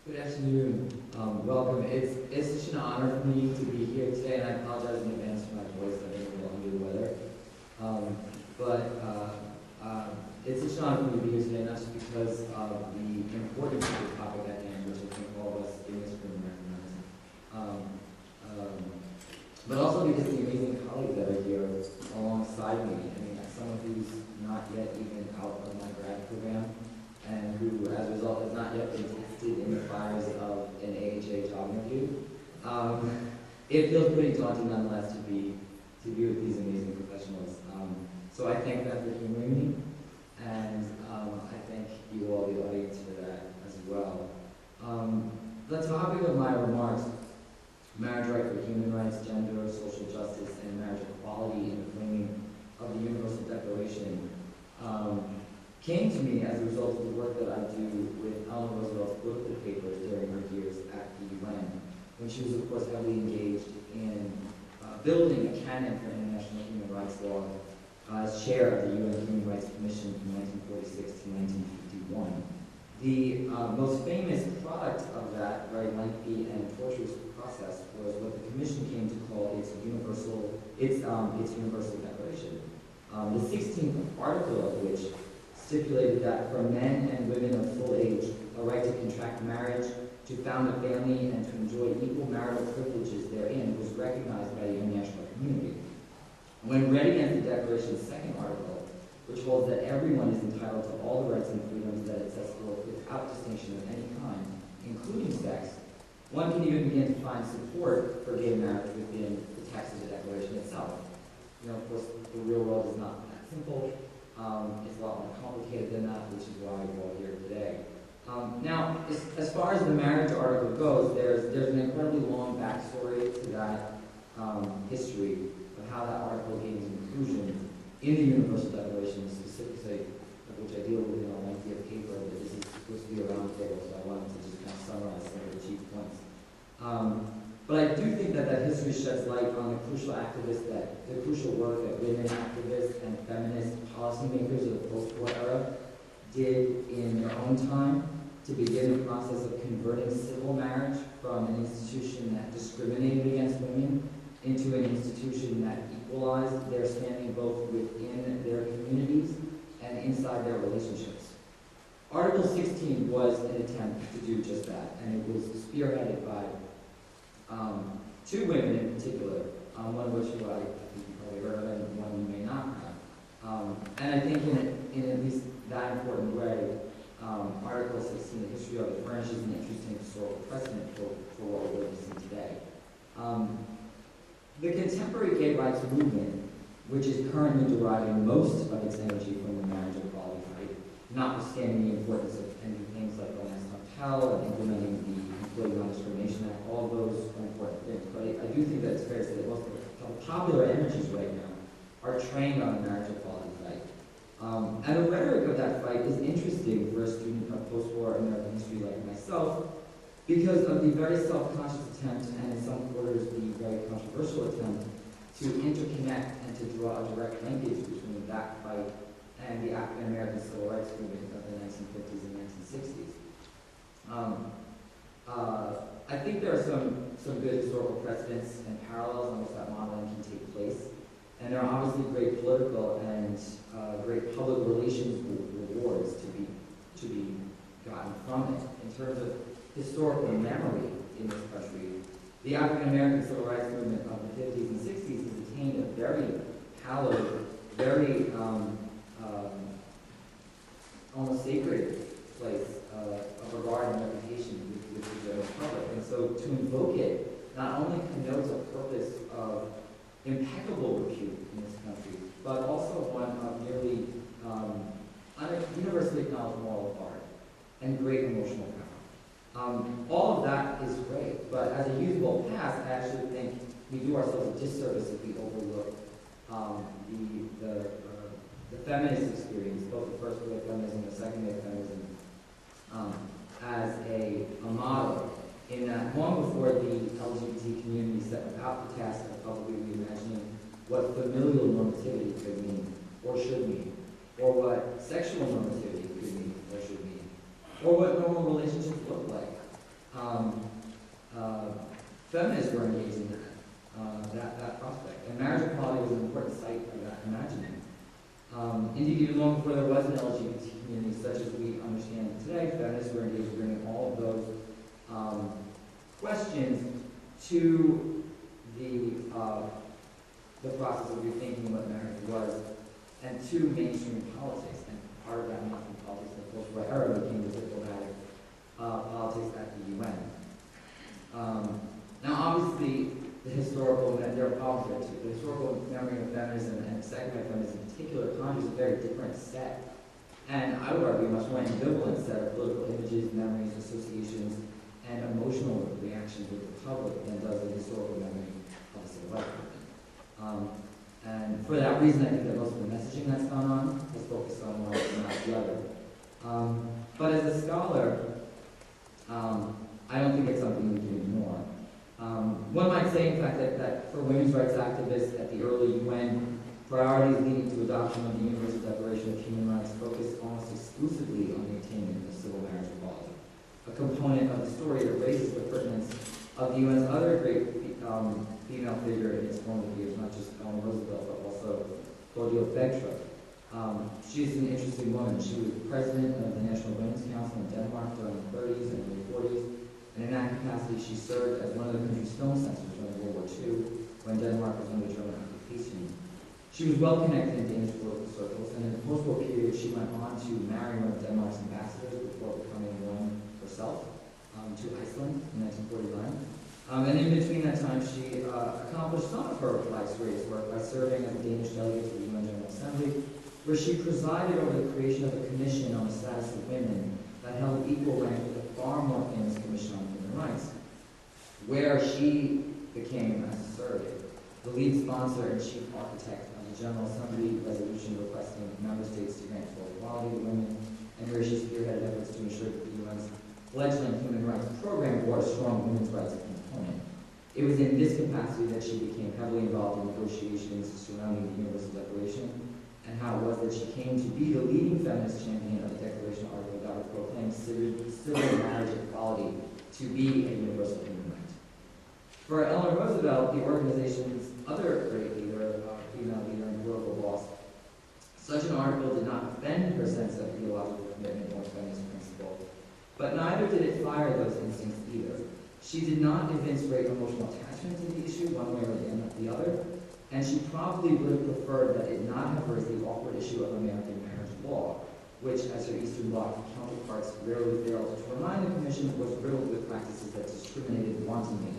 Good afternoon. Welcome. It's such an honor for me to be here today, and I apologize in advance for my voice. I've been a little under the weather. Um, but it's such an honor for me to be here today, not just because of the importance of the topic at hand, which I think all of us in this room recognize, um, um, but also because of the amazing colleagues that are here alongside me. I mean, as someone who's not yet even out of my grad program, and who, as a result, has not yet been tested in the fires of an AHA job interview. It feels pretty daunting, nonetheless, to be with these amazing professionals. So I thank them for humoring me, and I thank you all, the audience, for that as well. The topic of my remarks: marriage right for human rights, gender, social justice, and marriage equality in the framing of the Universal Declaration. Came to me as a result of the work that I do with Eleanor Roosevelt's political papers during her years at the UN, when she was, of course, heavily engaged in building a canon for international human rights law as chair of the UN Human Rights Commission from 1946 to 1951. The most famous product of that very lengthy and tortuous process was what the Commission came to call its Universal Declaration. The 16th article of which stipulated that for men and women of full age, a right to contract marriage, to found a family, and to enjoy equal marital privileges therein was recognized by the international community. When read against the Declaration's second article, which holds that everyone is entitled to all the rights and freedoms that it sets forth without distinction of any kind, including sex, one can even begin to find support for gay marriage within the text of the Declaration itself. You know, of course, the real world is not that simple. It's a lot more complicated than that, which is why we're all here today. Now, as far as the marriage article goes, there's an incredibly long backstory to that history of how that article gains inclusion in the Universal Declaration, specifically, of which I deal with in a lengthy paper, but this is supposed to be a roundtable, so I wanted to just kind of summarize some of the chief points. But I do think that that history sheds light on the crucial work that women activists and feminist policymakers of the post-war era did in their own time to begin the process of converting civil marriage from an institution that discriminated against women into an institution that equalized their standing both within their communities and inside their relationships. Article 16 was an attempt to do just that, and it was spearheaded by two women in particular, one of which I think you probably heard of and one you may not have. And I think in at least that important way, Article 16, the history of it, furnishes an interesting historical precedent for what we're witnessing today. The contemporary gay rights movement, which is currently deriving most of its energy from the marriage equality fight, notwithstanding the importance of ending things like the last hotel and implementing the Employee Non-Discrimination Act, all of those are important things. But I do think that it's fair to say that most of the popular energies right now are trained on the marriage equality fight. And the rhetoric of that fight is interesting for a student of post-war American history like myself, because of the very self-conscious attempt, and in some quarters the very controversial attempt, to interconnect and to draw a direct linkage between that fight and the African-American civil rights movement of the 1950s and 1960s. I think there are some good historical precedents and parallels on which that modeling can take place. And there are obviously great political and great public relations rewards to be gotten from it. In terms of historical memory in this country, the African-American civil rights movement of the 50s and 60s has attained a very hallowed, very almost sacred place of regard and reputation with the general public. And so to invoke it not only connotes a purpose of impeccable repute in this country, but also one of nearly universally acknowledged moral authority and great emotional power. All of that is great, but as a usable past, I actually think we do ourselves a disservice if we overlook the feminist experience, both the first wave feminism and the second wave feminism, as a model, in that long before the LGBT community set about the task of publicly reimagining what familial normativity could mean or should mean, or what sexual normativity could mean or should mean, or what normal relationships look like, um, feminists were engaged in that prospect. And marriage equality was an important site of that imagining. Indeed, even long before there was an LGBT community such as we understand it today, feminists were engaged in bringing all of those questions to the process of rethinking what marriage was, and to mainstream politics. And part of that mainstream politics in the post-war era became the diplomatic politics at the UN. Now, obviously, the historical, there are problems there too. The historical memory of feminism and secondary feminism in particular conjures a very different set, and I would argue a much more ambivalent set of political images, memories, associations, and emotional reactions with the public than does the historical memory of the civil rights movement. And for that reason, I think that most of the messaging that's gone on is focused on one and not the other. But as a scholar, I don't think it's something we can ignore. One might say, in fact, that for women's rights activists at the early UN, priorities leading to adoption of the Universal Declaration of Human Rights focused almost exclusively on the attainment of civil marriage equality, a component of the story that raises the pertinence of the UN's other great female figure in its formative years, not just Eleanor Roosevelt, but also Claudia Bechra. She's an interesting woman. She was president of the National Women's Council in Denmark during the 30s and early 40s, and in that capacity she served as one of the country's film censors during World War II, when Denmark was under German occupation. She was well connected in Danish political circles, and in the post-war period she went on to marry one of Denmark's ambassadors before becoming one herself, to Iceland in 1949. And in between that time, she accomplished some of her life's greatest work by serving as a Danish delegate to the UN General Assembly, where she presided over the creation of a commission on the status of women that held equal rank with the far more famous Commission on Human Rights, where she became, as a surrogate, the lead sponsor and chief architect of the General Assembly resolution requesting member states to grant full equality to women, and where she spearheaded efforts to ensure that the UN's fledgling human rights program bore a strong women's rights component. It was in this capacity that she became heavily involved in negotiations surrounding the Universal Declaration, and how it was that she came to be the leading feminist champion of the Declaration article that would proclaim civil marriage equality to be a universal human right. For Eleanor Roosevelt, the organization's other great leader, female leader and political boss, such an article did not offend her sense of ideological commitment or feminist principle, but neither did it fire those instincts either. She did not evince great emotional attachment to the issue one way or the other, and she probably would have preferred that it not have raised the awkward issue of American marriage law, which, as her Eastern Bloc counterparts rarely failed to remind the Commission, was riddled with practices that discriminated wantonly